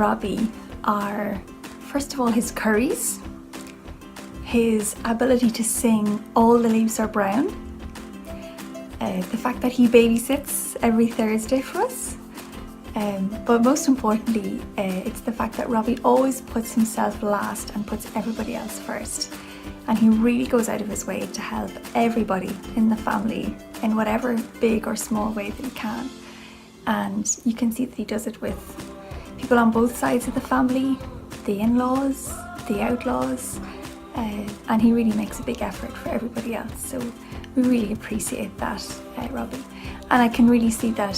Robbie are, first of all, his curries, his ability to sing All the Leaves Are Brown, the fact that he babysits every Thursday for us, but most importantly, it's the fact that Robbie always puts himself last and puts everybody else first. And he really goes out of his way to help everybody in the family in whatever big or small way that he can. And you can see that he does it with people on both sides of the family, the in-laws, the outlaws, and he really makes a big effort for everybody else. So we really appreciate that, Robbie. And I can really see that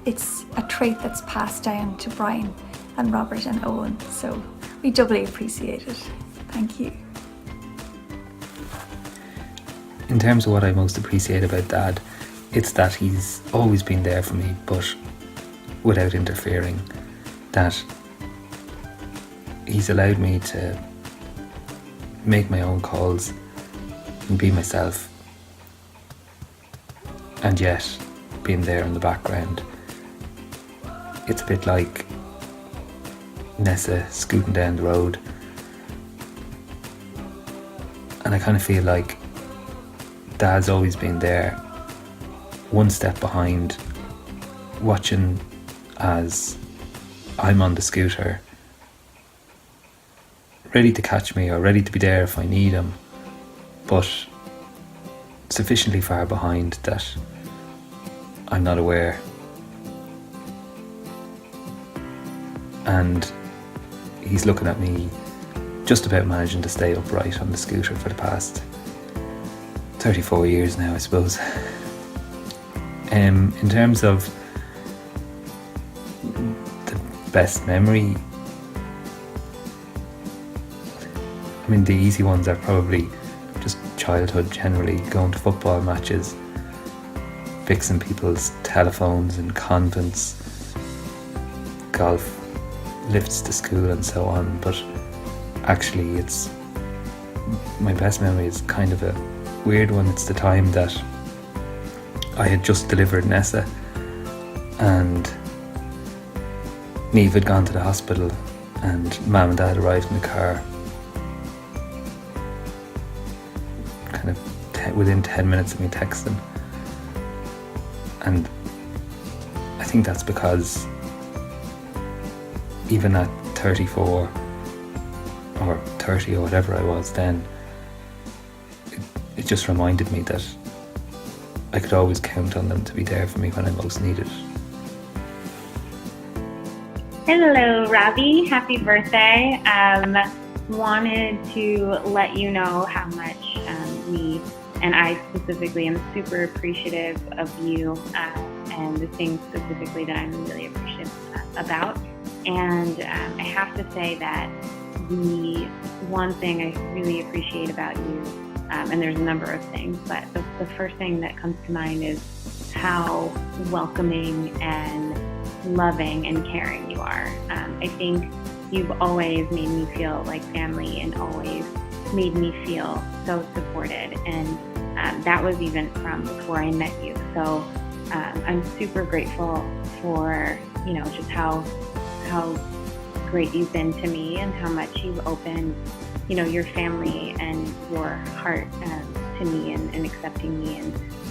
it's a trait that's passed down to Brian and Robert and Owen. So we doubly appreciate it. Thank you. In terms of what I most appreciate about Dad, it's that he's always been there for me, but without interfering. That he's allowed me to make my own calls and be myself, and yet being there in the background. It's a bit like Nessa scooting down the road, and I kind of feel like Dad's always been there, one step behind, watching as I'm on the scooter, ready to catch me or ready to be there if I need him, but sufficiently far behind that I'm not aware. And he's looking at me, just about managing to stay upright on the scooter for the past 34 years now, I suppose. In terms of the best memory, I mean, the easy ones are probably just childhood generally, going to football matches, fixing people's telephones in convents, golf, lifts to school and so on. But actually it's, my best memory is kind of a weird one. It's the time that I had just delivered Nessa and Niamh had gone to the hospital and Mum and Dad arrived in the car kind of within 10 minutes of me texting. And I think that's because even at 34 or 30 or whatever I was then, it just reminded me that I could always count on them to be there for me when I most needed it. Hello, Robbie. Happy birthday. Wanted to let you know how much me and I specifically am super appreciative of you and the things specifically that I'm really appreciative about. And I have to say that the one thing I really appreciate about you, and there's a number of things, but the first thing that comes to mind is how welcoming and loving and caring you are. I think you've always made me feel like family and always made me feel so supported, and that was even from before I met you. So I'm super grateful for, you know, just how great you've been to me and how much you've opened, you know, your family and your heart to me and accepting me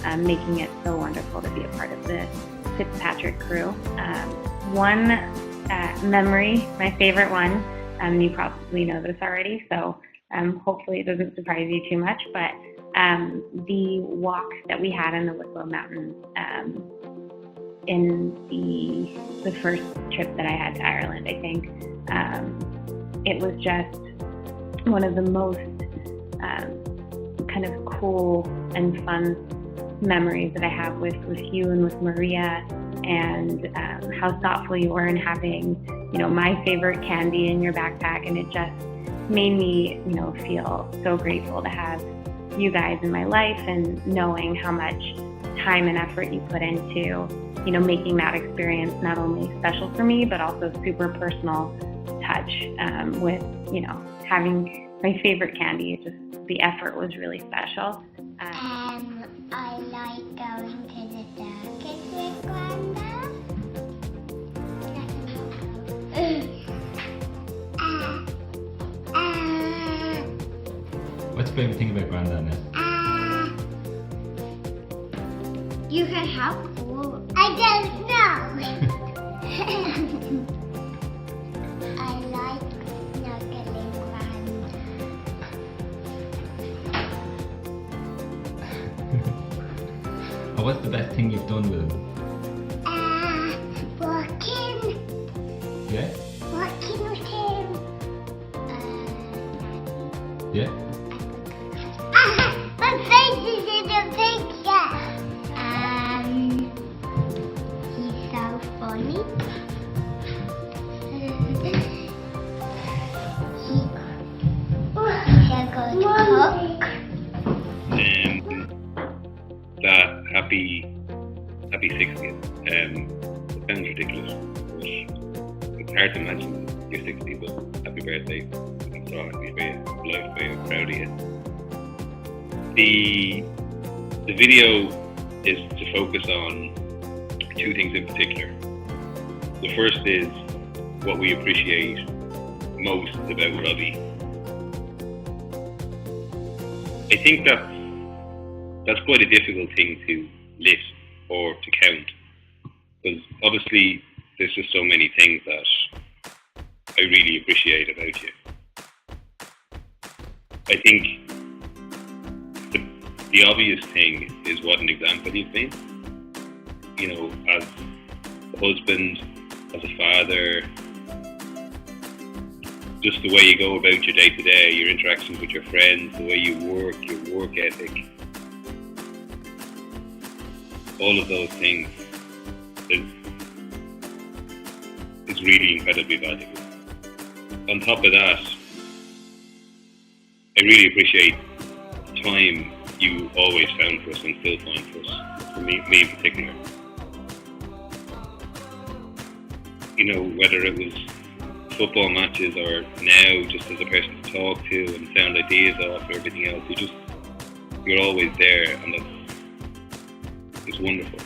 and making it so wonderful to be a part of the Fitzpatrick crew. One memory, my favorite one, you probably know this already, so hopefully it doesn't surprise you too much, but the walk that we had in the Wicklow Mountains in the first trip that I had to Ireland, I think it was just one of the most kind of cool and fun memories that I have with you and with Maria, and how thoughtful you were in having, you know, my favorite candy in your backpack, and it just made me, you know, feel so grateful to have you guys in my life, and knowing how much time and effort you put into, you know, making that experience not only special for me, but also super personal touch with, you know, having my favorite candy. Just the effort was really special. I like going to the circus with Grandma. What's your favourite thing about Grandad now? You can have food. I don't know. I like snuggling around. Or what's the best thing you've done with him? Walking. Yeah? Walking with him. Yeah? My face is in the picture. He's so funny. He's a good cook. That happy 60th. It sounds ridiculous, but it's hard to imagine you're 60, but happy birthday. I'm so happy for you, life for you, proud of you. The video is to focus on two things in particular. The first is what we appreciate most about Robbie. I think that's quite a difficult thing to list or to count, because obviously there's just so many things that I really appreciate about you. I think the obvious thing is what an example you've been. You know, as a husband, as a father, just the way you go about your day-to-day, your interactions with your friends, the way you work, your work ethic. All of those things is really incredibly valuable. On top of that, I really appreciate the time you always found for us and still find for us, for me in particular. You know, whether it was football matches or now just as a person to talk to and sound ideas off or everything else, you're always there, and it's wonderful.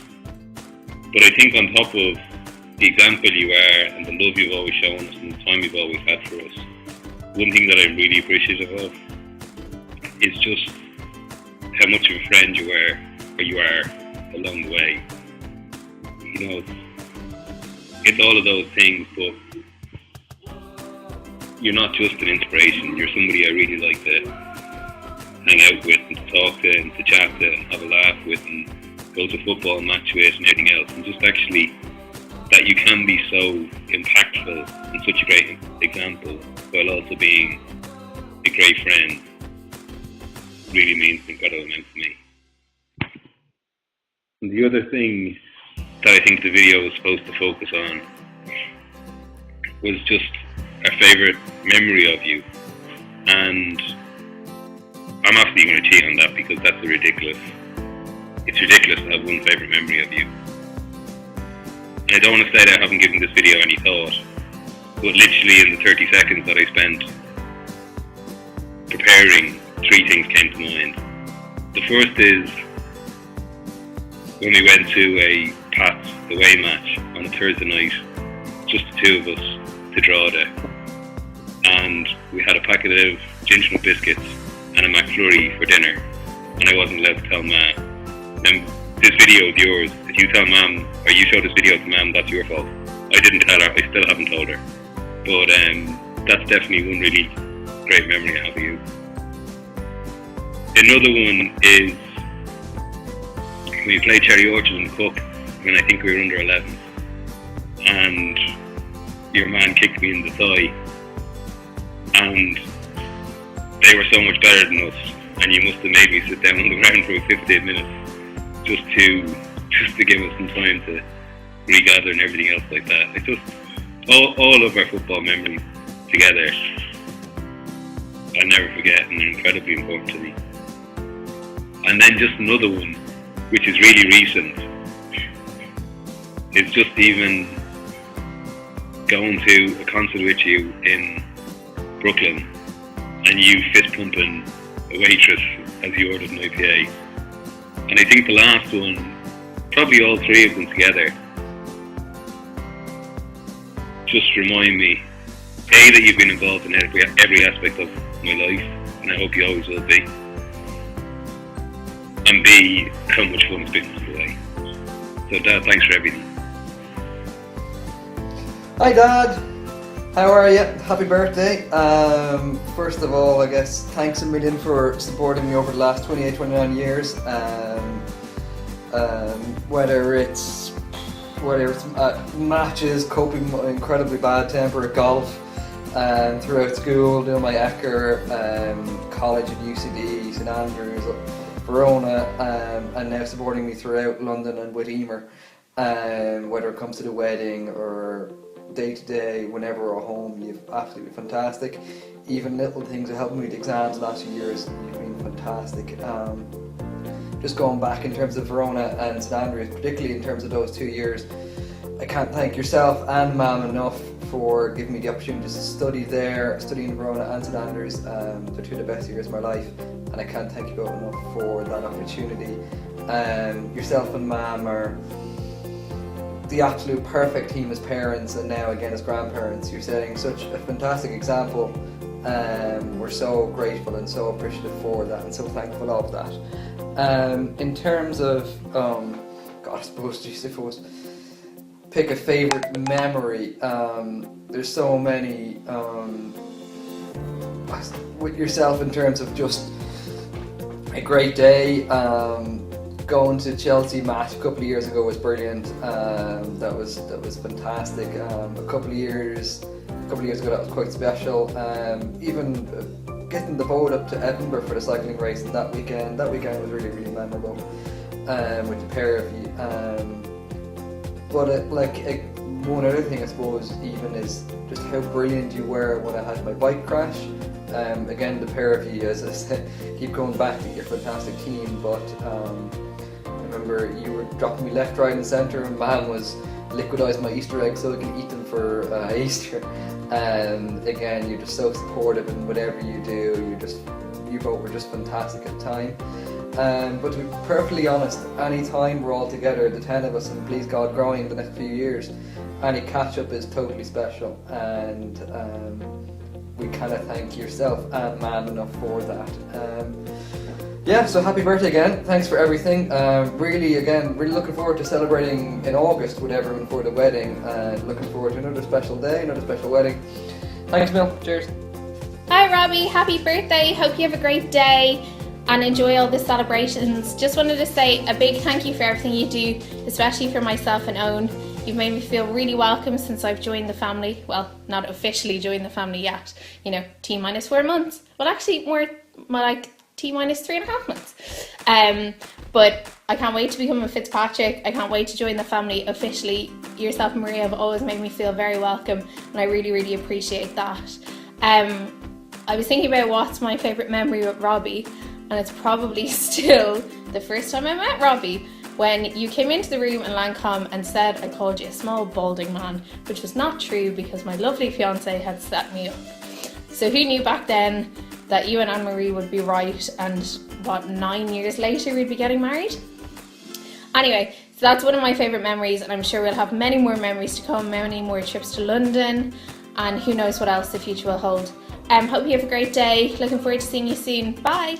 But I think on top of the example you are and the love you've always shown us and the time you've always had for us, one thing that I'm really appreciative of is just how much of a friend you are along the way. You know, it's all of those things, but you're not just an inspiration, you're somebody I really like to hang out with and to talk to and to chat to and have a laugh with and go to a football match with and everything else. And just actually that you can be so impactful and such a great example while also being a great friend really means an incredible amount to me. And the other thing that I think the video was supposed to focus on was just our favourite memory of you. And I'm actually going to cheat on that because it's ridiculous to have one favourite memory of you. And I don't want to say that I haven't given this video any thought, but literally in the 30 seconds that I spent preparing, 3 things came to mind. The first is when we went to a Pats away match on a Thursday night, just the two of us to draw there, and we had a packet of ginger nut biscuits and a McFlurry for dinner, and I wasn't allowed to tell Mum. And this video is yours. If you tell Mum or you show this video to Mum, that's your fault. I didn't tell her. I still haven't told her. But that's definitely one really great memory I have of you. Another one is we played Cherry Orchard in the Cup when I think we were under 11, and your man kicked me in the thigh, and they were so much better than us, and you must have made me sit down on the ground for 15 minutes just to give us some time to regather and everything else like that. It's just all of our football memories together I'll never forget and are incredibly important to me. And then just another one, which is really recent, is just even going to a concert with you in Brooklyn and you fist pumping a waitress as you ordered an IPA. And I think the last one, probably all 3 of them together, just remind me, A, that you've been involved in every aspect of my life and I hope you always will be. And B, how much fun it's been the way. So Dad, thanks for everything. Hi Dad, how are you? Happy birthday. First of all, I guess thanks a million for supporting me over the last 28, 29 years. Whether it's matches, coping with my incredibly bad temper at golf, throughout school, doing my ECR, college at UCD, St Andrews, Verona, and now supporting me throughout London and with Emer, whether it comes to the wedding or day to day, whenever we're home. You've absolutely fantastic. Even little things that helped me with the exams the last few years, you've been fantastic. Just going back in terms of Verona and St Andrews, particularly in terms of those 2 years, I can't thank yourself and Mum enough for giving me the opportunity to study there, studying in Verona and St Andrews. They're 2 of the best years of my life, and I can't thank you both enough for that opportunity. Yourself and Mum are the absolute perfect team as parents, and now again as grandparents. You're setting such a fantastic example. We're so grateful and so appreciative for that, and so thankful of that. In terms of, I suppose pick a favourite memory. There's so many with yourself in terms of just a great day. Going to Chelsea match a couple of years ago was brilliant. That was fantastic. A couple of years ago that was quite special. Even getting the boat up to Edinburgh for the cycling race and that weekend was really, really memorable with the pair of you. But one other thing I suppose even is just how brilliant you were when I had my bike crash. Again, the pair of you, as I said, keep going back to your fantastic team, but I remember you were dropping me left, right and centre, and Mum was liquidising my Easter eggs so I can eat them for Easter. And again, you're just so supportive in whatever you do. You both were just fantastic at the time. But to be perfectly honest, any time we're all together, the 10 of us, and please God growing in the next few years, any catch up is totally special, and we cannot thank yourself and Mum enough for that. So happy birthday again, thanks for everything. Really looking forward to celebrating in August with everyone for the wedding, and looking forward to another special day, another special wedding. Thanks Mill, cheers. Hi Robbie, happy birthday, hope you have a great day and enjoy all the celebrations. Just wanted to say a big thank you for everything you do, especially for myself and Owen. You've made me feel really welcome since I've joined the family. Well, not officially joined the family yet, T minus 4 months. Well, actually more like T minus 3.5 months. But I can't wait to become a Fitzpatrick. I can't wait to join the family officially. Yourself and Maria have always made me feel very welcome, and I really, really appreciate that. I was thinking about what's my favourite memory with Robbie, and it's probably still the first time I met Robbie, when you came into the room in Lancome and said I called you a small balding man, which was not true because my lovely fiance had set me up. So who knew back then that you and Anne-Marie would be right, and 9 years later we'd be getting married? Anyway, so that's one of my favourite memories, and I'm sure we'll have many more memories to come, many more trips to London, and who knows what else the future will hold. Hope you have a great day. Looking forward to seeing you soon. Bye.